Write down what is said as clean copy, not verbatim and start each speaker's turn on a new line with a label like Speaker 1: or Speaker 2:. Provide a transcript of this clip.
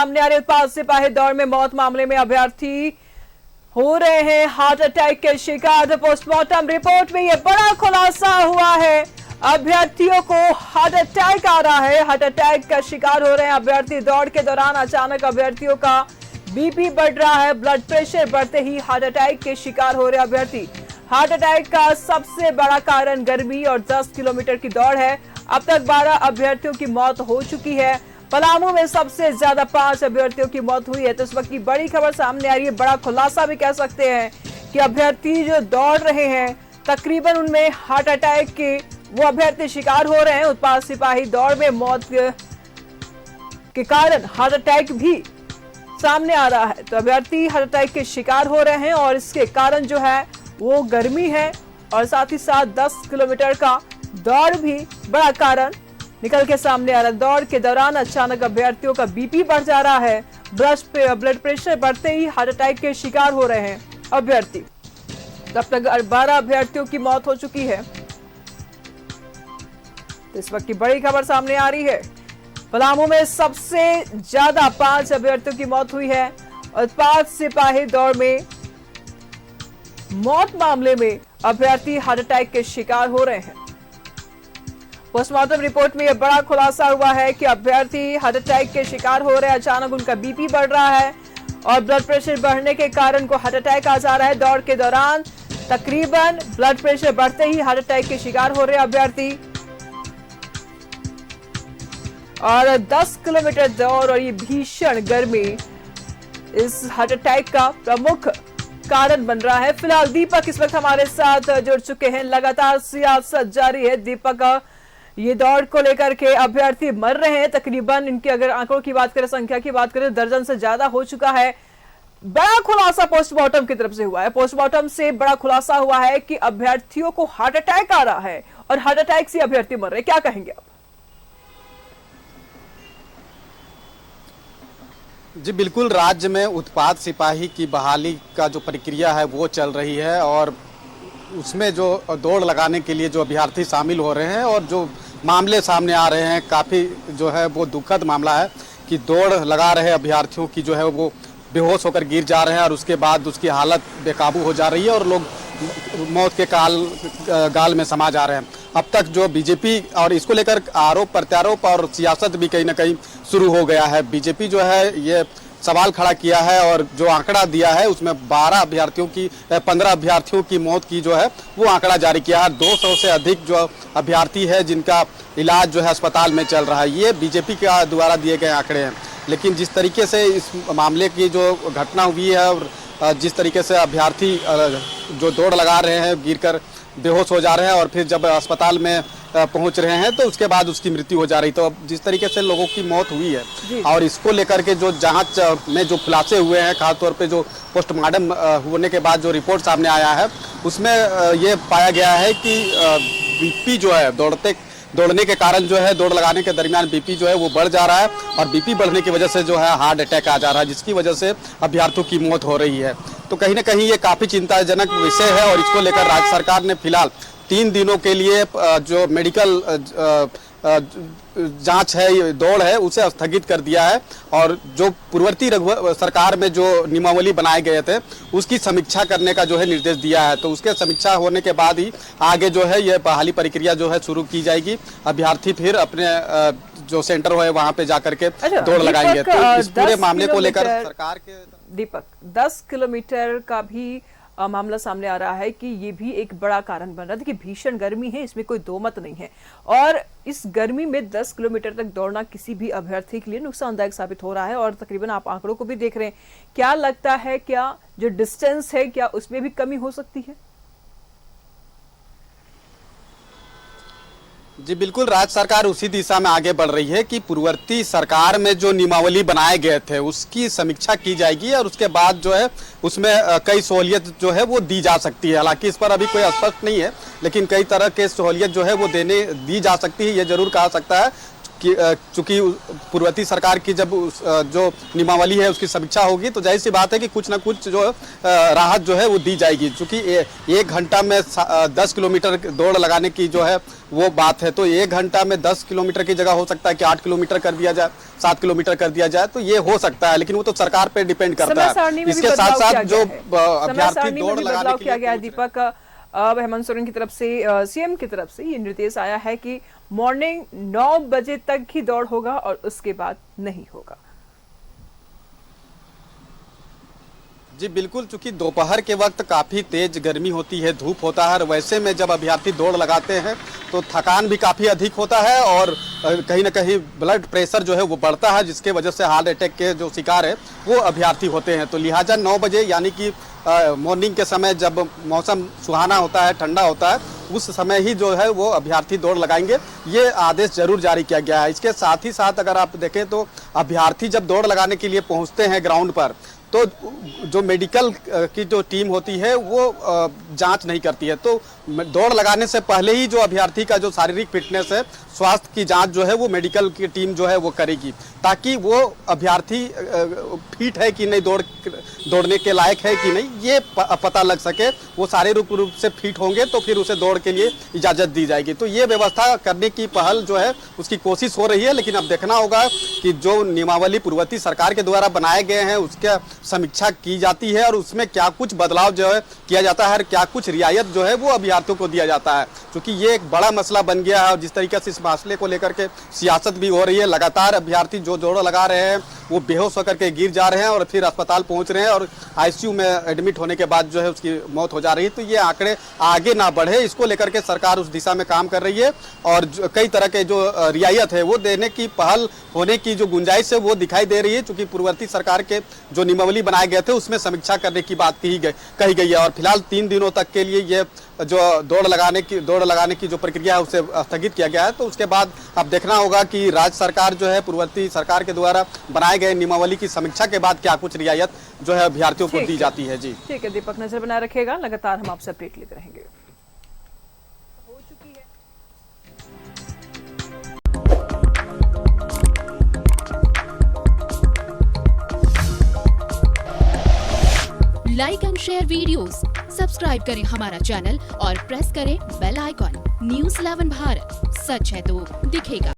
Speaker 1: सामने आ रही उत्पाद सिपाही दौड़ में मौत मामले में अभ्यर्थी हो रहे हैं हार्ट अटैक के शिकार। पोस्टमार्टम रिपोर्ट में यह बड़ा खुलासा हुआ है। अभ्यर्थियों को हार्ट अटैक आ रहा है, हार्ट अटैक का शिकार हो रहे हैं अभ्यर्थी। दौड़ के दौरान अचानक अभ्यर्थियों का बीपी बढ़ रहा है, ब्लड प्रेशर बढ़ते ही हार्ट अटैक के शिकार हो रहे अभ्यर्थी। हार्ट अटैक का सबसे बड़ा कारण गर्मी और 10 किलोमीटर की दौड़ है। अब तक 12 अभ्यर्थियों की मौत हो चुकी है। पलामू में सबसे ज्यादा 5 अभ्यर्थियों की मौत हुई है। तो इस वक्त की बड़ी खबर सामने आ रही है, बड़ा खुलासा भी कह सकते हैं कि अभ्यर्थी जो दौड़ रहे हैं तकरीबन उनमें हार्ट अटैक के वो अभ्यर्थी शिकार हो रहे हैं। उत्पाद सिपाही दौड़ में मौत के कारण हार्ट अटैक भी सामने आ रहा है। तो अभ्यर्थी हार्ट अटैक के शिकार हो रहे हैं और इसके कारण जो है वो गर्मी है और साथ ही साथ 10 किलोमीटर का दौड़ भी बड़ा कारण निकल के सामने आ रहा है। दौड़ के दौरान अचानक अभ्यर्थियों का बीपी बढ़ जा रहा है, ब्लड प्रेशर बढ़ते ही हार्ट अटैक के शिकार हो रहे हैं अभ्यर्थी। तब तक 12 अभ्यर्थियों की मौत हो चुकी है। तो इस वक्त की बड़ी खबर सामने आ रही है, पलामू में सबसे ज्यादा 5 अभ्यर्थियों की मौत हुई है। उत्पाद सिपाही दौड़ में मौत मामले में अभ्यर्थी हार्ट अटैक के शिकार हो रहे हैं। पोस्टमार्टम रिपोर्ट में यह बड़ा खुलासा हुआ है कि अभ्यर्थी हार्ट अटैक के शिकार हो रहे हैं। अचानक उनका बीपी बढ़ रहा है और ब्लड प्रेशर बढ़ने के कारण को हार्ट अटैक आ जा रहा है। दौड़ के दौरान तकरीबन ब्लड प्रेशर बढ़ते ही हार्ट अटैक के शिकार हो रहे हैं अभ्यर्थी। और 10 किलोमीटर दौड़ और ये भीषण गर्मी इस हार्ट अटैक का प्रमुख कारण बन रहा है। फिलहाल दीपक इस वक्त हमारे साथ जुड़ चुके हैं। लगातार सियासत जारी है। दीपक, ये दौड़ को लेकर के अभ्यर्थी मर रहे हैं, तकरीबन इनके अगर आंकड़ों की बात करें, संख्या की बात करें, दर्जन से ज्यादा हो चुका है। बड़ा खुलासा पोस्टमार्टम की तरफ से हुआ है। पोस्टमार्टम से बड़ा खुलासा हुआ है कि अभ्यर्थियों को हार्ट अटैक आ रहा है और हार्ट अटैक से अभ्यर्थी मर रहे हैं। क्या कहेंगे आप?
Speaker 2: जी बिल्कुल, राज्य में उत्पाद सिपाही की बहाली का जो प्रक्रिया है वो चल रही है और उसमें जो दौड़ लगाने के लिए जो अभ्यर्थी शामिल हो रहे हैं और जो मामले सामने आ रहे हैं, काफ़ी जो है वो दुखद मामला है कि दौड़ लगा रहे अभ्यर्थियों की जो है वो बेहोश होकर गिर जा रहे हैं और उसके बाद उसकी हालत बेकाबू हो जा रही है और लोग मौत के गाल में समा जा रहे हैं। अब तक जो बीजेपी और इसको लेकर आरोप प्रत्यारोप और सियासत भी कहीं ना कहीं शुरू हो गया है। बीजेपी जो है ये सवाल खड़ा किया है और जो आंकड़ा दिया है उसमें 15 अभ्यर्थियों की मौत की जो है वो आंकड़ा जारी किया है। 200 से अधिक जो अभ्यर्थी है जिनका इलाज जो है अस्पताल में चल रहा है, ये बीजेपी के द्वारा दिए गए आंकड़े हैं। लेकिन जिस तरीके से इस मामले की जो घटना हुई है और जिस तरीके से अभ्यर्थी जो दौड़ लगा रहे हैं गिरकर बेहोश हो जा रहे हैं और फिर जब अस्पताल में पहुंच रहे हैं तो उसके बाद उसकी मृत्यु हो जा रही। तो अब जिस तरीके से लोगों की मौत हुई है और इसको लेकर के जो जांच में जो खुलासे हुए हैं, खासतौर पे जो पोस्टमार्टम होने के बाद जो रिपोर्ट सामने आया है उसमें ये पाया गया है कि बीपी जो है दौड़ने के कारण जो है दौड़ लगाने के दरमियान बीपी जो है वो बढ़ जा रहा है और बीपी बढ़ने की वजह से जो है हार्ट अटैक आ जा रहा है, जिसकी वजह से अभ्यर्थियों की मौत हो रही है। तो कहीं ना कहीं ये काफ़ी चिंताजनक विषय है और इसको लेकर राज्य सरकार ने फिलहाल 3 दिनों के लिए जो मेडिकल जांच है, दौड़ है, उसे स्थगित कर दिया है और जो पूर्ववर्ती सरकार में जो नियमावली बनाए गए थे उसकी समीक्षा करने का जो है निर्देश दिया है। तो उसके समीक्षा होने के बाद ही आगे जो है यह बहाली प्रक्रिया जो है शुरू की जाएगी। अभ्यर्थी फिर अपने जो सेंटर है वहां पे जाकर के दौड़ लगाएंगे। तो इस पूरे मामले को लेकर सरकार के
Speaker 1: दीपक 10 किलोमीटर का भी मामला सामने आ रहा है कि ये भी एक बड़ा कारण बन रहा है कि भीषण गर्मी है, इसमें कोई दो मत नहीं है। और इस गर्मी में 10 किलोमीटर तक दौड़ना किसी भी अभ्यर्थी के लिए नुकसानदायक साबित हो रहा है और तकरीबन आप आंकड़ों को भी देख रहे हैं। क्या लगता है, क्या जो डिस्टेंस है क्या उसमें भी कमी हो सकती है?
Speaker 2: जी बिल्कुल, राज्य सरकार उसी दिशा में आगे बढ़ रही है कि पूर्ववर्ती सरकार में जो नियमावली बनाए गए थे उसकी समीक्षा की जाएगी और उसके बाद जो है उसमें कई सहूलियत जो है वो दी जा सकती है। हालांकि इस पर अभी कोई स्पष्ट नहीं है, लेकिन कई तरह के सहूलियत जो है वो दी जा सकती है, ये जरूर कहा सकता है। चूंकि पूर्ववर्ती सरकार की जब जो नियमावली है उसकी समीक्षा होगी तो जाहिर सी बात है कि कुछ ना कुछ जो राहत जो है वो दी जाएगी। चूंकि 1 घंटा में 10 किलोमीटर दौड़ लगाने की जो है वो बात है, तो 1 घंटा में 10 किलोमीटर की जगह हो सकता है कि 8 किलोमीटर कर दिया जाए, 7 किलोमीटर कर दिया जाए, तो ये हो सकता है, लेकिन वो तो सरकार पे डिपेंड करता है। इसके साथ साथ जो अभ्यर्थी दौड़ लगाने के लिए
Speaker 1: दीपक, अब हेमंत सोरेन की तरफ से सीएम की तरफ से ये निर्देश आया है कि मॉर्निंग 9 बजे तक ही दौड़ होगा और उसके बाद नहीं होगा।
Speaker 2: जी बिल्कुल, चूंकि दोपहर के वक्त काफ़ी तेज गर्मी होती है, धूप होता है, और वैसे में जब अभ्यर्थी दौड़ लगाते हैं तो थकान भी काफ़ी अधिक होता है और कहीं ना कहीं ब्लड प्रेशर जो है वो बढ़ता है, जिसके वजह से हार्ट अटैक के जो शिकार है वो अभ्यर्थी होते हैं। तो लिहाजा 9 बजे यानी कि मॉर्निंग के समय जब मौसम सुहाना होता है, ठंडा होता है, उस समय ही जो है वो अभ्यर्थी दौड़ लगाएंगे, ये आदेश जरूर जारी किया गया है। इसके साथ ही साथ अगर आप देखें तो अभ्यर्थी जब दौड़ लगाने के लिए पहुंचते हैं ग्राउंड पर तो जो मेडिकल की जो टीम होती है वो जांच नहीं करती है, तो दौड़ लगाने से पहले ही जो अभ्यर्थी का जो शारीरिक फिटनेस है, स्वास्थ्य की जांच जो है वो मेडिकल की टीम जो है वो करेगी, ताकि वो अभ्यर्थी फिट है कि नहीं, दौड़ने के लायक है कि नहीं, ये पता लग सके। वो शारीरिक रूप से फिट होंगे तो फिर उसे दौड़ के लिए इजाज़त दी जाएगी। तो ये व्यवस्था करने की पहल जो है उसकी कोशिश हो रही है, लेकिन अब देखना होगा कि जो नियमावली पूर्ववर्ती सरकार के द्वारा बनाए गए हैं उसका समीक्षा की जाती है और उसमें क्या कुछ बदलाव जो है किया जाता है और क्या कुछ रियायत जो है वो अभ्यर्थियों को दिया जाता है, क्योंकि ये एक बड़ा मसला बन गया है। और जिस तरीके से इस मसले को लेकर के सियासत भी हो रही है, लगातार अभ्यर्थी जो दौड़ लगा रहे हैं वो बेहोश होकर के गिर जा रहे हैं और फिर अस्पताल पहुंच रहे हैं और आईसीयू में एडमिट होने के बाद जो है उसकी मौत हो जा रही है। तो ये आंकड़े आगे ना बढ़े, इसको लेकर के सरकार उस दिशा में काम कर रही है और कई तरह के जो रियायत है वो देने की पहल होने की जो गुंजाइश है वो दिखाई दे रही है, चूंकि पूर्ववर्ती सरकार के जो नियमावली बनाए गए थे उसमें समीक्षा करने की बात कही गई है। और फिलहाल 3 दिनों तक के लिए ये जो दौड़ लगाने की जो प्रक्रिया है उसे स्थगित किया गया है। तो उसके बाद अब देखना होगा कि राज्य सरकार जो है पूर्ववर्ती सरकार के द्वारा बनाए गए नियमावली की समीक्षा के बाद क्या कुछ रियायत जो है अभ्यर्थियों को दी जाती है। जी
Speaker 1: ठीक है दीपक, नजर बनाए रखेगा, लगातार हम आपसे अपडेट लेते रहेंगे। हो चुकी है
Speaker 3: like and share videos, subscribe करें हमारा चैनल और प्रेस करें बेल आइकॉन। न्यूज़ 11 भारत, सच है तो दिखेगा।